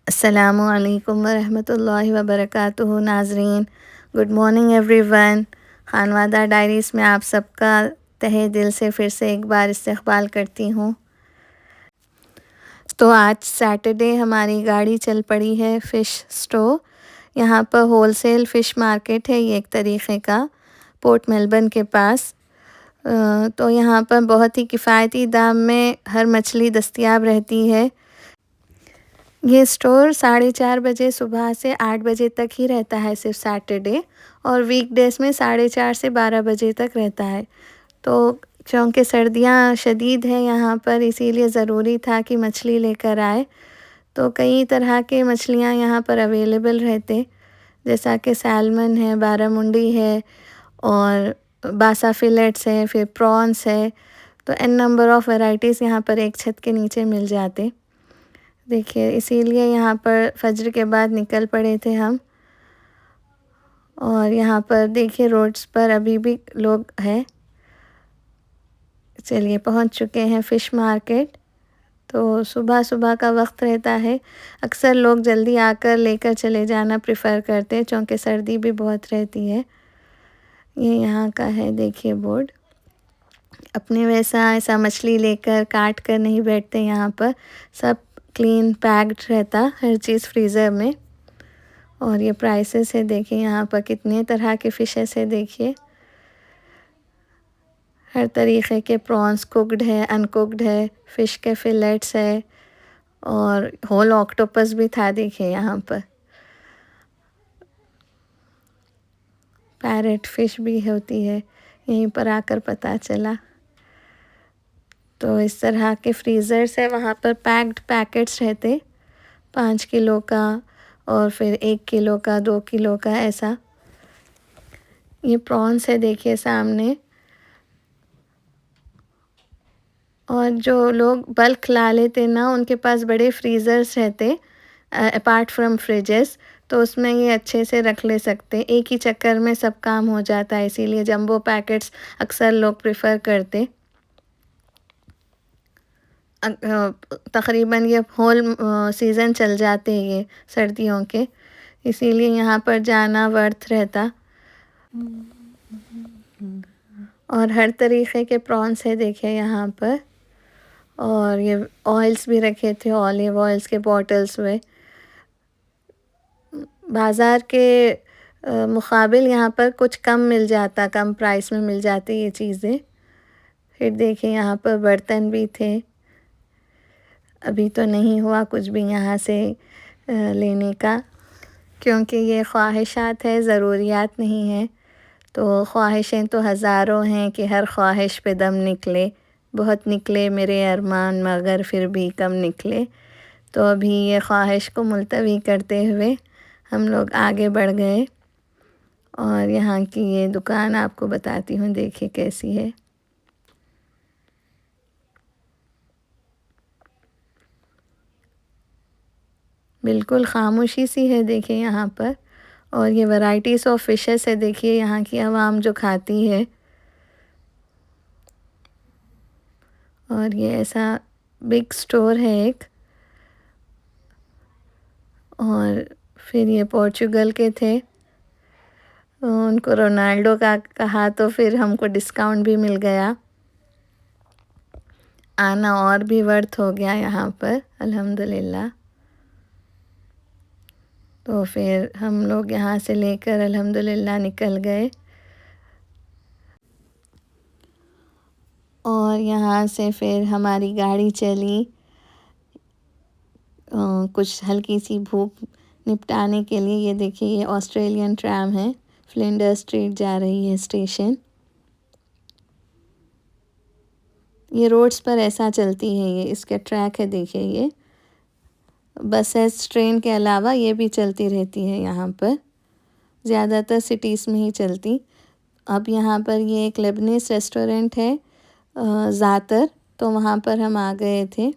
अस्सलामु अलैकुम वरहमतुल्लाहि वबरकातुहू नाज़रीन। Good morning everyone. Khanwada diaries में आप सबका तहे दिल से फिर से एक बार इस्तकबाल करती हूँ। तो आज सैटरडे हमारी गाड़ी चल पड़ी है फ़िश स्टोर। यहाँ पर होलसेल फ़िश मार्केट है, ये एक तरीक़े का, पोर्ट मेलबर्न के पास। तो यहाँ पर बहुत ही किफ़ायती दाम में हर मछली दस्तयाब रहती है। ये स्टोर 4:30 बजे सुबह से 8 बजे तक ही रहता है सिर्फ सैटरडे, और वीकडेज़ में 4:30 से 12 बजे तक रहता है। तो चूँकि सर्दियाँ शदीद हैं यहाँ पर, इसीलिए ज़रूरी था कि मछली लेकर आए। तो कई तरह के मछलियाँ यहाँ पर अवेलेबल रहते, जैसा कि सैल्मन है, बारामुंडी है और बासा फिलेट्स है, फिर प्रॉन्स है। तो एन नंबर ऑफ़ वैराइटीज़ यहाँ पर एक छत के नीचे मिल जाते। देखिए, इसीलिए यहाँ पर फज्र के बाद निकल पड़े थे हम। और यहाँ पर देखिए रोड्स पर अभी भी लोग हैं। चलिए, पहुँच चुके हैं फ़िश मार्केट। तो सुबह सुबह का वक्त रहता है, अक्सर लोग जल्दी आकर लेकर चले जाना प्रेफर करते हैं, क्योंकि सर्दी भी बहुत रहती है। ये यहाँ का है, देखिए बोर्ड। अपने वैसा ऐसा मछली लेकर काट कर नहीं बैठते यहाँ पर, सब क्लीन पैक्ड रहता हर चीज़ फ्रीज़र में। और ये प्राइसेस है, देखिए यहाँ पर कितने तरह के फ़िशेस है। देखिए हर तरीक़े के प्रॉन्स, कुक्ड है, अनकुक्ड है, फ़िश के फिलेट्स है और होल ऑक्टोपस भी था। देखिए यहाँ पर पैरेट फ़िश भी होती है, यहीं पर आकर पता चला। तो इस तरह के फ्रीज़र्स है, वहाँ पर पैक्ड पैकेट्स रहते 5 किलो का और फिर 1 किलो का, 2 किलो का, ऐसा। ये प्रॉन्स है, देखिए सामने। और जो लोग बल्क ला लेते ना, उनके पास बड़े फ्रीज़र्स रहते अपार्ट फ्रॉम फ्रिजेस, तो उसमें ये अच्छे से रख ले सकते, एक ही चक्कर में सब काम हो जाता है। इसीलिए जंबो पैकेट्स अक्सर लोग प्रेफर करते। तकरीबन ये होल सीज़न चल जाते हैं ये सर्दियों के, इसीलिए यहाँ पर जाना वर्थ रहता। और हर तरीक़े के प्रॉन्स है, देखिए यहाँ पर। और ये ऑयल्स भी रखे थे, ऑलिव ऑयल्स के बॉटल्स में। बाज़ार के मुकाबिल यहाँ पर कुछ कम मिल जाता, कम प्राइस में मिल जाती ये चीज़ें। फिर देखिए यहाँ पर बर्तन भी थे। अभी तो नहीं हुआ कुछ भी यहाँ से लेने का, क्योंकि ये ख्वाहिशात है, ज़रूरियात नहीं है। तो ख्वाहिशें तो हज़ारों हैं कि हर ख्वाहिश पे दम निकले। बहुत निकले मेरे अरमान, मगर फिर भी कम निकले। तो अभी ये ख्वाहिश को मुलतवी करते हुए हम लोग आगे बढ़ गए। और यहाँ की ये दुकान आपको बताती हूँ, देखिए कैसी है। बिल्कुल खामोशी सी है, देखिए यहाँ पर। और ये वैराइटीज़ ऑफ फ़िशेस है, देखिए यहाँ की आवाम जो खाती है। और ये ऐसा बिग स्टोर है एक। और फिर ये पोर्चुगल के थे, उनको रोनाल्डो का कहा तो फिर हमको डिस्काउंट भी मिल गया। आना और भी वर्थ हो गया यहाँ पर, अल्हम्दुलिल्लाह। तो फिर हम लोग यहाँ से लेकर अल्हम्दुलिल्लाह निकल गए। और यहाँ से फिर हमारी गाड़ी चली कुछ हल्की सी भूख निपटाने के लिए। ये देखिए, ये ऑस्ट्रेलियन ट्राम है, फ्लिंडर स्ट्रीट जा रही है स्टेशन। ये रोड्स पर ऐसा चलती है, ये इसका ट्रैक है, देखिए ये बसेस ट्रेन के अलावा ये भी चलती रहती है यहाँ पर, ज़्यादातर सिटीज़ में ही चलती। अब यहाँ पर ये एक लेबनीज़ रेस्टोरेंट है, ज़ातर, तो वहाँ पर हम आ गए थे।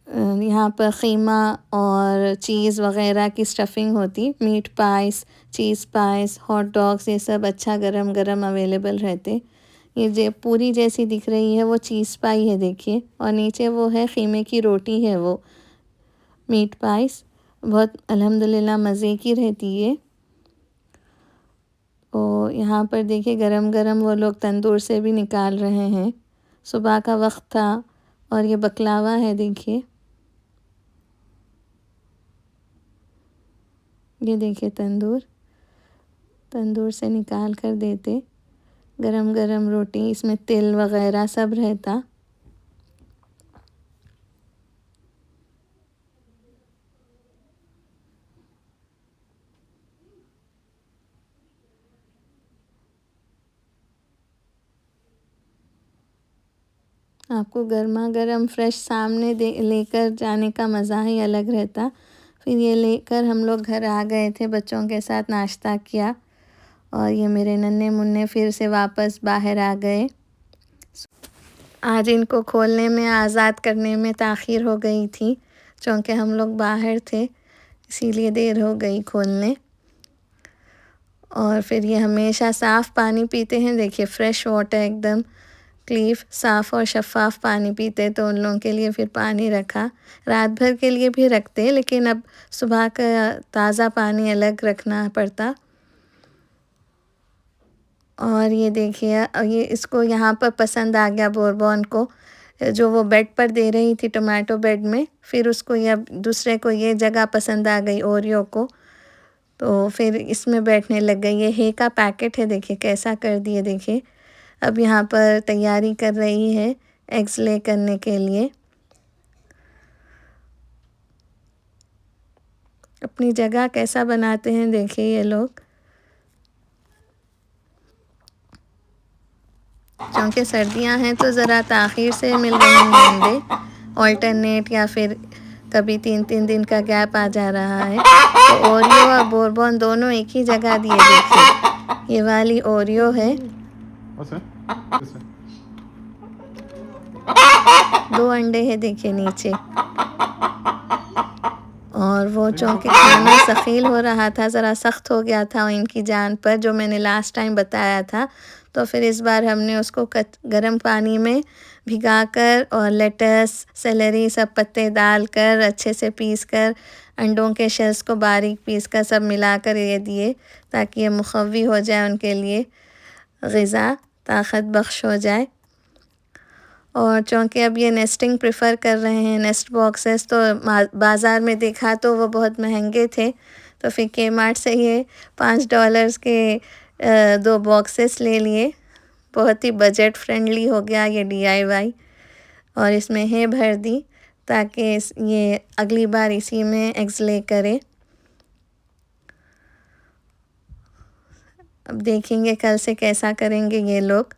यहाँ पर ख़ीमा और चीज़ वग़ैरह की स्टफ़िंग होती, मीट पाइस, चीज़ पाइस, हॉट डॉग्स, ये सब अच्छा गरम गरम अवेलेबल रहते। ये जो पूरी जैसी दिख रही है वो चीज़ पाई है देखिए, और नीचे वो है ख़ीमे की रोटी है, वो मीट पाइस। बहुत अल्हम्दुलिल्लाह मज़े की रहती है। और यहाँ पर देखिए गरम गरम वो लोग तंदूर से भी निकाल रहे हैं। सुबह का वक्त था और ये बकलावा है देखिए, ये देखिए तंदूर से निकाल कर देते। गरम गरम रोटी, इसमें तिल वगैरह सब रहता। आपको गर्मा गर्म फ्रेश सामने दे लेकर जाने का मज़ा ही अलग रहता। फिर ये लेकर हम लोग घर आ गए थे, बच्चों के साथ नाश्ता किया और ये मेरे नन्हे मुन्ने फिर से वापस बाहर आ गए। आज इनको खोलने में, आज़ाद करने में ताख़ीर हो गई थी, क्योंकि हम लोग बाहर थे, इसीलिए देर हो गई खोलने। और फिर ये हमेशा साफ़ पानी पीते हैं, देखिए फ़्रेश वाटर एकदम क्लीफ साफ़ और शफ़ाफ़ पानी पीते, तो उन लोगों के लिए फिर पानी रखा। रात भर के लिए भी रखते, लेकिन अब सुबह का ताज़ा पानी अलग रखना पड़ता। और ये देखिए ये इसको यहाँ पर पसंद आ गया बोरबॉन को, जो वो बेड पर दे रही थी टोमेटो बेड में, फिर उसको ये अब दूसरे को ये जगह पसंद आ गई ओरियो को, तो फिर इसमें बैठने लग गई। ये हे का पैकेट है, देखिए कैसा कर दिए देखिए। अब यहाँ पर तैयारी कर रही है एग्स ले करने के लिए। अपनी जगह कैसा बनाते हैं देखिए ये लोग, क्योंकि सर्दियां हैं तो ज़रा ताख़ीर से मिल रहे हैं अंडे, ऑल्टरनेट या फिर कभी 3-3 दिन का गैप आ जा रहा है। तो ओरियो और बोरबॉन दोनों एक ही जगह दिए देखिए। ये वाली ओरियो है, 2 अंडे हैं देखिए नीचे। और वो चूँकि खाना सख़ील हो रहा था, ज़रा सख्त हो गया था इनकी जान पर, जो मैंने लास्ट टाइम बताया था, तो फिर इस बार हमने उसको गर्म पानी में भिगाकर और लेटस, सेलरी सब पत्ते डालकर अच्छे से पीस कर, अंडों के शेल्स को बारीक पीस कर सब मिलाकर ये दिए, ताकि ये मुक़व्वी हो जाए, उनके लिए ग़िज़ा ताक़त बख्श हो जाए। और चूँकि अब ये नेस्टिंग प्रेफर कर रहे हैं, नेस्ट बॉक्सेस, तो बाज़ार में देखा तो वो बहुत महंगे थे, तो फिर के मार्ट से ये $5 के 2 बॉक्सेस ले लिए। बहुत ही बजट फ्रेंडली हो गया ये DIY। और इसमें है भर दी, ताकि ये अगली बार इसी में एग्स ले करे। अब देखेंगे कल से कैसा करेंगे ये लोग।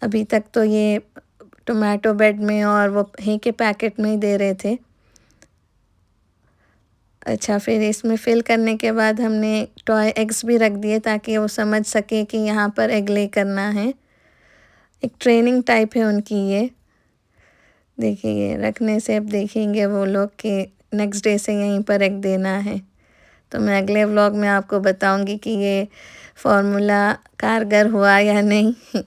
अभी तक तो ये टोमेटो बेड में और वो हे के पैकेट में ही दे रहे थे। अच्छा, फिर इसमें फ़िल करने के बाद हमने टॉय एग्स भी रख दिए, ताकि वो समझ सके कि यहाँ पर एग ले करना है। एक ट्रेनिंग टाइप है उनकी ये। देखिए ये रखने से अब देखेंगे वो लोग कि नेक्स्ट डे से यहीं पर एग देना है। तो मैं अगले व्लॉग में आपको बताऊंगी कि ये फ़ॉर्मूला कारगर हुआ या नहीं।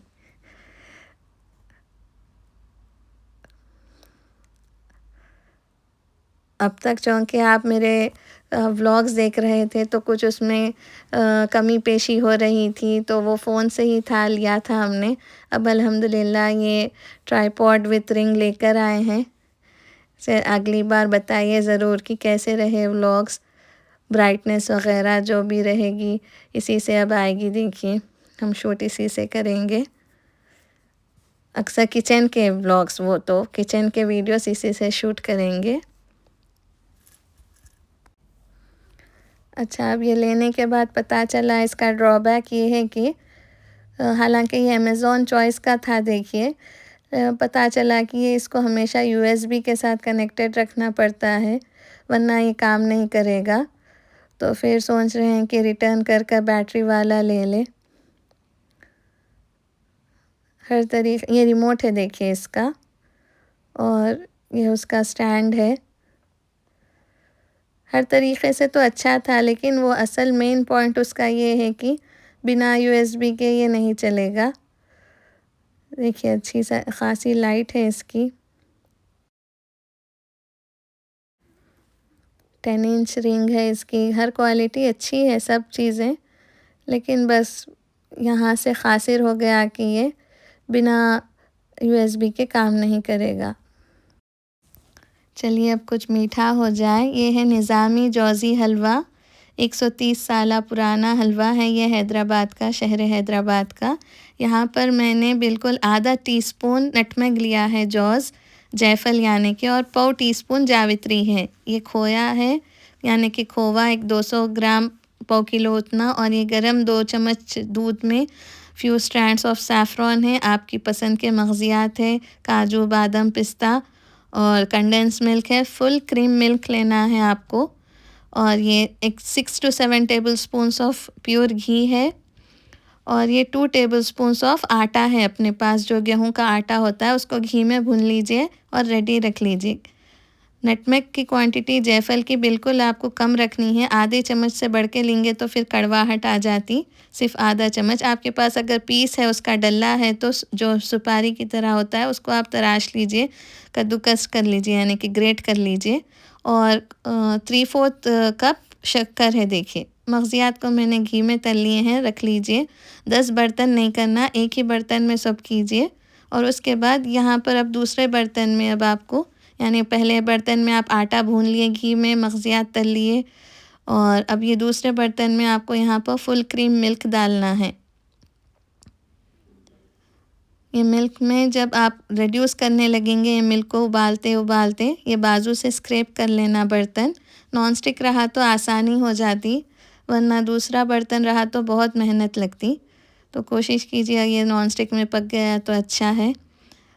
अब तक चूँकि आप मेरे व्लॉग्स देख रहे थे, तो कुछ उसमें कमी पेशी हो रही थी, तो वो फ़ोन से ही था, लिया था हमने। अब अल्हम्दुलिल्लाह ये ट्राइपॉड विथ रिंग लेकर आए हैं। से अगली बार बताइए ज़रूर कि कैसे रहे व्लॉग्स। ब्राइटनेस वग़ैरह जो भी रहेगी इसी से अब आएगी, देखिए हम शूट इसी से करेंगे। अक्सर किचन के व्लॉग्स, वो तो किचन के वीडियोस इसी से शूट करेंगे। अच्छा, अब ये लेने के बाद पता चला इसका ड्रॉबैक ये है कि हालांकि ये अमेज़ॉन चॉइस का था, देखिए पता चला कि ये इसको हमेशा USB के साथ कनेक्टेड रखना पड़ता है, वरना ये काम नहीं करेगा। तो फिर सोच रहे हैं कि रिटर्न कर बैटरी वाला ले ले। हर तरीके, ये रिमोट है देखिए इसका, और ये उसका स्टैंड है। हर तरीक़े से तो अच्छा था, लेकिन वो असल मेन पॉइंट उसका ये है कि बिना USB के ये नहीं चलेगा। देखिए अच्छी खासी लाइट है इसकी। 10 इंच रिंग है इसकी। हर क्वालिटी अच्छी है सब चीज़ें, लेकिन बस यहाँ से ख़ासिर हो गया कि ये बिना यूएसबी के काम नहीं करेगा। चलिए अब कुछ मीठा हो जाए। ये है निज़ामी जौज़ी हलवा। 130 साल पुराना हलवा है ये, हैदराबाद का, शहर हैदराबाद का। यहाँ पर मैंने बिल्कुल आधा टीस्पून नटमेग लिया है, जौज़ जायफल यानी कि, और पाव टीस्पून जावित्री है। ये खोया है यानी कि खोवा, एक 200 ग्राम, पाव किलो उतना। और ये गरम 2 चम्मच दूध में फ्यू स्ट्रैंड्स ऑफ सैफ़रॉन है, आपकी पसंद के मग़ज़ियात है, काजू, बादाम, पिस्ता, और कंडेंस मिल्क है। फुल क्रीम मिल्क लेना है आपको। और ये एक 6 to 7 tablespoons of pure ghee है। और ये 2 टेबल स्पून्स ऑफ आटा है अपने पास, जो गेहूं का आटा होता है, उसको घी में भून लीजिए और रेडी रख लीजिए। नटमेग की क्वांटिटी जायफल की बिल्कुल आपको कम रखनी है। आधे चम्मच से बढ़ के लेंगे तो फिर कड़वाहट आ जाती। सिर्फ आधा चम्मच। आपके पास अगर पीस है, उसका डल्ला है, तो जो सुपारी की तरह होता है उसको आप तराश लीजिए, कद्दूकस कर लीजिए यानी कि ग्रेट कर लीजिए। और 3/4 कप शक्कर है। देखिए मग़ज़ियात को मैंने घी में तल लिए हैं, रख लीजिए। 10 बर्तन नहीं करना, एक ही बर्तन में सब कीजिए। और उसके बाद यहाँ पर अब दूसरे बर्तन में अब आपको, यानी पहले बर्तन में आप आटा भून लिए घी में, मग़ज़ियात तल लिए, और अब ये दूसरे बर्तन में आपको यहाँ पर फुल क्रीम मिल्क डालना है। ये मिल्क में जब आप रिड्यूस करने लगेंगे, ये मिल्क को उबालते उबालते, ये बाजू से स्क्रैप कर लेना बर्तन। नॉन स्टिक रहा तो आसानी हो जाती, वरना दूसरा बर्तन रहा तो बहुत मेहनत लगती। तो कोशिश कीजिए ये नॉन स्टिक में पक गया तो अच्छा है।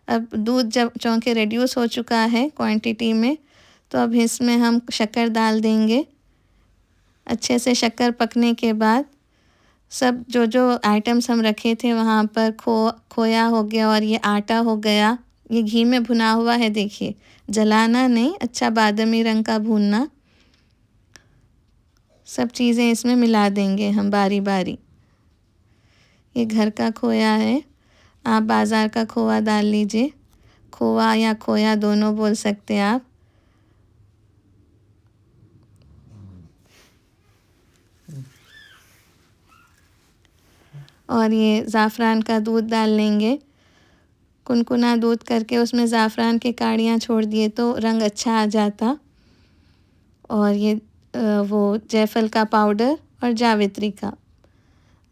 अब दूध जब चौंके रिड्यूस हो चुका है क्वांटिटी में, तो अब इसमें हम शक्कर डाल देंगे। अच्छे से शक्कर पकने के बाद सब जो जो आइटम्स हम रखे थे वहाँ पर, खोया हो गया और ये आटा हो गया, ये घी में भुना हुआ है। देखिए जलाना नहीं, अच्छा बादामी रंग का भूनना। सब चीज़ें इसमें मिला देंगे हम बारी बारी। ये घर का खोया है, आप बाज़ार का खोआ डाल लीजिए। खोआ या खोया दोनों बोल सकते हैं आप। और ये ज़ाफ़रान का दूध डाल लेंगे। कुनकुना दूध करके उसमें ज़ाफ़रान की काड़ियाँ छोड़ दिए तो रंग अच्छा आ जाता। और ये वो जायफल का पाउडर और जावित्री का।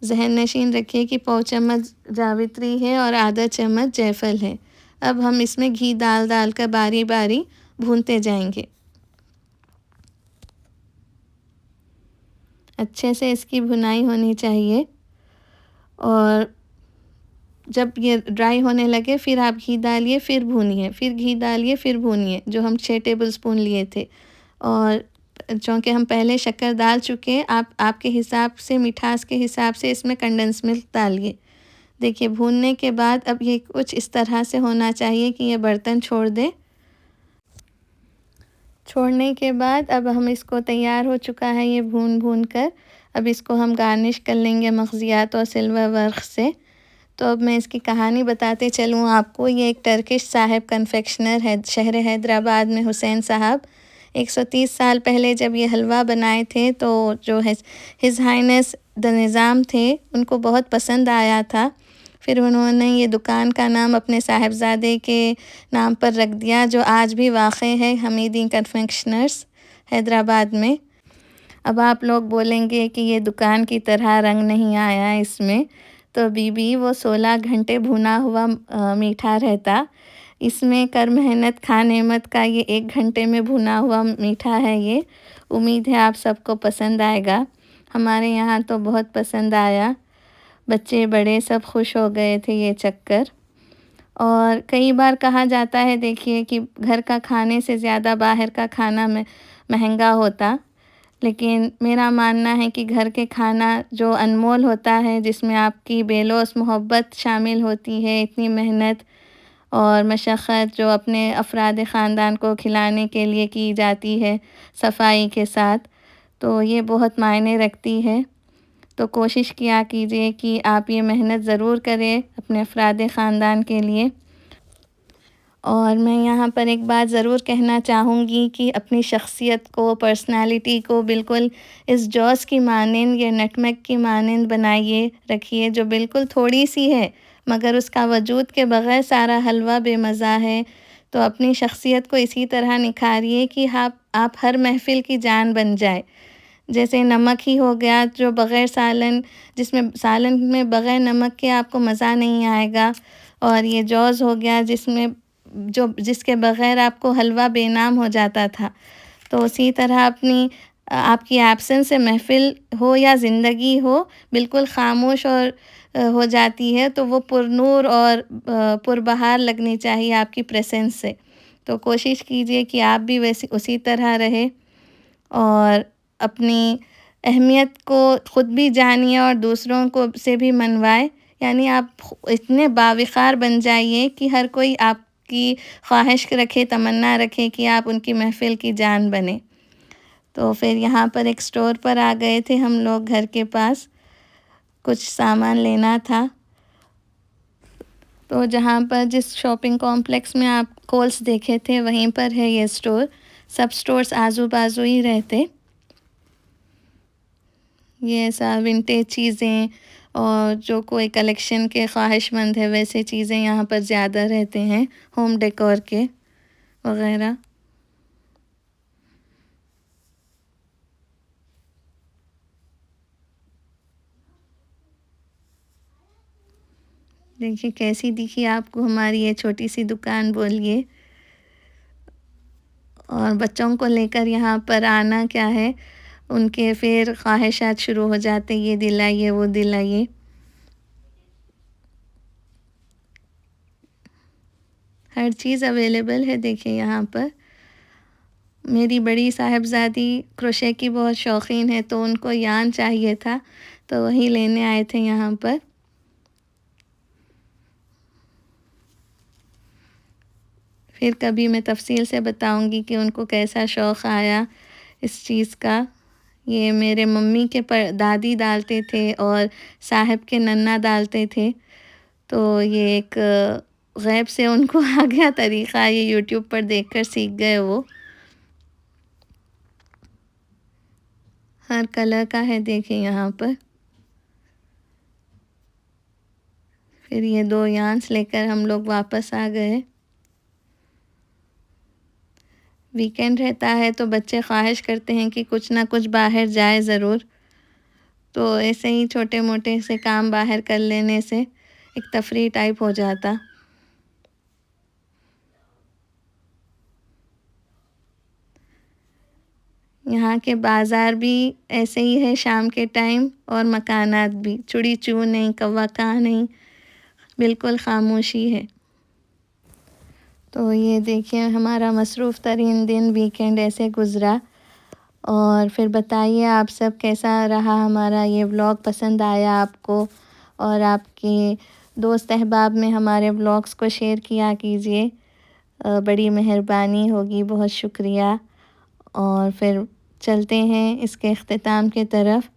ज़हन नशीन रखिए कि पाव चम्मच जावित्री है और आधा चम्मच जायफल है। अब हम इसमें घी डाल डाल कर बारी बारी भूनते जाएंगे। अच्छे से इसकी भुनाई होनी चाहिए। और जब ये ड्राई होने लगे फिर आप घी डालिए, फिर भूनिए, फिर घी डालिए, फिर भूनिए, जो हम 6 टेबल स्पून लिए थे। और चूँकि हम पहले शक्कर डाल चुके, आप आपके हिसाब से, मिठास के हिसाब से इसमें कंडेंस मिल्क डालिए। देखिए भूनने के बाद अब ये कुछ इस तरह से होना चाहिए कि ये बर्तन छोड़ दे। छोड़ने के बाद अब हम इसको, तैयार हो चुका है ये भून भून कर। अब इसको हम गार्निश कर लेंगे मग़ज़ियात और सिल्वर वर्क से। तो अब मैं इसकी कहानी बताते चलूँ आपको। ये एक टर्किश साहब कन्फेक्शनर है शहर हैदराबाद में, हुसैन साहब। 130 साल पहले जब ये हलवा बनाए थे तो जो है हिज़ हाइनेस द निज़ाम थे, उनको बहुत पसंद आया था। फिर उन्होंने ये दुकान का नाम अपने साहबज़ादे के नाम पर रख दिया, जो आज भी वाक़ है, हमीदी कन्फेक्शनर्स, हैदराबाद में। अब आप लोग बोलेंगे कि ये दुकान की तरह रंग नहीं आया इसमें, तो बीबी वो 16 घंटे भुना हुआ मीठा रहता। इसमें कर मेहनत खा नेमत का ये 1 घंटे में भुना हुआ मीठा है ये। उम्मीद है आप सबको पसंद आएगा। हमारे यहाँ तो बहुत पसंद आया, बच्चे बड़े सब खुश हो गए थे ये चक्कर। और कई बार कहा जाता है, देखिए, कि घर का खाने से ज़्यादा बाहर का खाना में महंगा होता, लेकिन मेरा मानना है कि घर के खाना जो अनमोल होता है, जिसमें आपकी बेलौस मोहब्बत शामिल होती है, इतनी मेहनत और मशक्क़त जो अपने अफ़राद ख़ानदान को खिलाने के लिए की जाती है सफ़ाई के साथ, तो ये बहुत मायने रखती है। तो कोशिश किया कीजिए कि आप ये मेहनत ज़रूर करें अपने अफ़राद ख़ानदान के लिए। और मैं यहाँ पर एक बात ज़रूर कहना चाहूँगी कि अपनी शख्सियत को, पर्सनैलिटी को बिल्कुल इस जॉस की मानिंद या नटमेग की मानिंद बनाइए रखिए, जो बिल्कुल थोड़ी-सी है, मगर उसका वजूद के बगैर सारा हलवा बेमज़ा है। तो अपनी शख्सियत को इसी तरह निखारिए कि आप हर महफ़िल की जान बन जाए। जैसे नमक ही हो गया, जो बग़ैर सालन जिसमें सालन में बग़ैर नमक के आपको मज़ा नहीं आएगा, और ये जौज़ हो गया जिसके बग़ैर आपको हलवा बेनाम हो जाता था। तो उसी तरह आपकी एब्सेंस से महफ़िल हो या ज़िंदगी हो, बिल्कुल ख़ामोश और हो जाती है, तो वो पुरनूर और पुरबहार लगनी चाहिए आपकी प्रेज़ेंस से। तो कोशिश कीजिए कि आप भी वैसी उसी तरह रहें और अपनी अहमियत को ख़ुद भी जानिए और दूसरों को से भी मनवाएँ। यानी आप इतने बावक़ार बन जाइए कि हर कोई आपकी ख़्वाहिश रखे, तमन्ना रखे कि आप उनकी महफ़िल की जान बनें। तो फिर यहाँ पर एक स्टोर पर आ गए थे हम लोग घर के पास, कुछ सामान लेना था। तो जहाँ पर जिस शॉपिंग कॉम्प्लेक्स में आप कोल्स देखे थे, वहीं पर है ये स्टोर। सब स्टोर्स आजू-बाजू ही रहते। ये ऐसा विंटेज चीज़ें और जो कोई कलेक्शन के ख़्वाहिशमंद है, वैसे चीज़ें यहाँ पर ज़्यादा रहते हैं, होम डेकोर के वग़ैरह। देखिए कैसी दिखी आपको हमारी ये छोटी-सी दुकान बोलिए। और बच्चों को लेकर यहाँ पर आना क्या है, उनके फिर ख़्वाहिशात शुरू हो जाते, ये दिलाइए, वो दिलाइए। हर चीज़ अवेलेबल है देखिए यहाँ पर। मेरी बड़ी साहिबज़ादी क्रोशे की बहुत शौकीन है, तो उनको यान चाहिए था, तो वही लेने आए थे यहाँ पर। फिर कभी मैं तफ़सील से बताऊँगी कि उनको कैसा शौक़ आया इस चीज़ का। ये मेरे मम्मी के दादी डालते थे और साहिब के नन्ना डालते थे। तो ये एक ग़ैब से उनको आ गया तरीक़ा, ये यूट्यूब पर देखकर सीख गए वो। हर कलर का है देखिए यहाँ पर। फिर ये 2 यान्स लेकर हम लोग वापस आ गए। वीकेंड रहता है तो बच्चे ख़्वाहिश करते हैं कि कुछ ना कुछ बाहर जाए ज़रूर। तो ऐसे ही छोटे-मोटे से काम बाहर कर लेने से एक तफरीह टाइप हो जाता। यहाँ के बाज़ार भी ऐसे ही है शाम के टाइम, और मकानात भी, चुड़ी चूँ नहीं, कौवा काँ नहीं, बिल्कुल ख़ामोशी है। तो ये देखिए हमारा मसरूफ़ तरीन दिन वीकेंड ऐसे गुज़रा। और फिर बताइए आप सब कैसा रहा हमारा ये व्लॉग, पसंद आया आपको? और आपके दोस्त अहबाब में हमारे व्लॉग्स को शेयर किया कीजिए, बड़ी मेहरबानी होगी, बहुत शुक्रिया। और फिर चलते हैं इसके अख्तिताम की तरफ।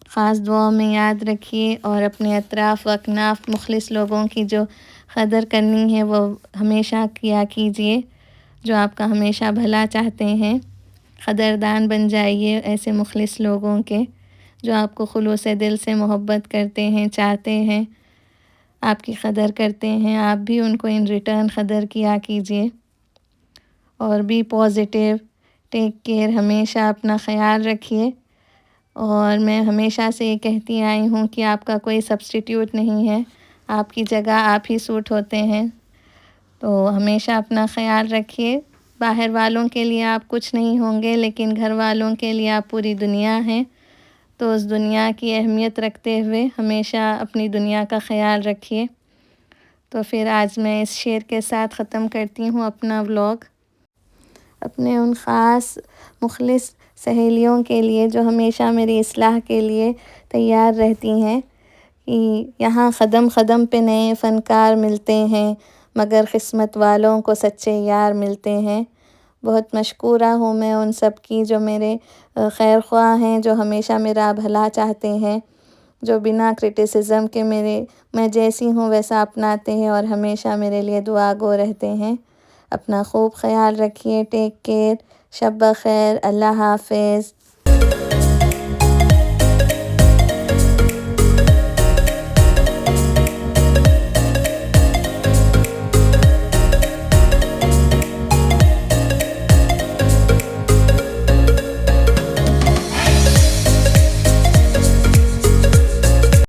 ख़ास दुआओं में याद रखिए और अपने अतराफ़ व अकनाफ़ मुख़लिस लोगों की जो क़दर करनी है वो हमेशा किया कीजिए, जो आपका हमेशा भला चाहते हैं। क़दरदान बन जाइए ऐसे मुख़लिस लोगों के, जो आपको ख़ुलूस दिल से मोहब्बत करते हैं, चाहते हैं, आपकी क़दर करते हैं। आप भी उनको इन रिटर्न क़दर किया कीजिए। और बी पॉज़िटिव, टेक केयर, हमेशा अपना ख़याल रखिए। और मैं हमेशा से ये कहती आई हूँ कि आपका कोई सब्स्टिट्यूट नहीं है, आपकी जगह आप ही सूट होते हैं। तो हमेशा अपना ख़याल रखिए। बाहर वालों के लिए आप कुछ नहीं होंगे, लेकिन घर वालों के लिए आप पूरी दुनिया हैं। तो उस दुनिया की अहमियत रखते हुए हमेशा अपनी दुनिया का ख़याल रखिए। तो फिर आज मैं इस शेर के साथ ख़त्म करती हूँ अपना व्लॉग। अपने उन ख़ास मुख़लिस सहेलियों के लिए जो हमेशा मेरी इस्लाह के लिए तैयार रहती हैं, कि यहाँ क़दम क़दम पे नए फ़नकार मिलते हैं, मगर क़िस्मत वालों को सच्चे यार मिलते हैं। बहुत मशकूरा हूँ मैं उन सब की जो मेरे खैर ख़्वाह हैं, जो हमेशा मेरा भला चाहते हैं। जो बिना क्रिटिसिज्म के मैं जैसी हूँ वैसा अपनाते हैं और हमेशा मेरे लिए दुआ गो रहते हैं। अपना खूब ख्याल रखिए। Take care. शब बख़ैर। अल्लाह हाफ़िज़।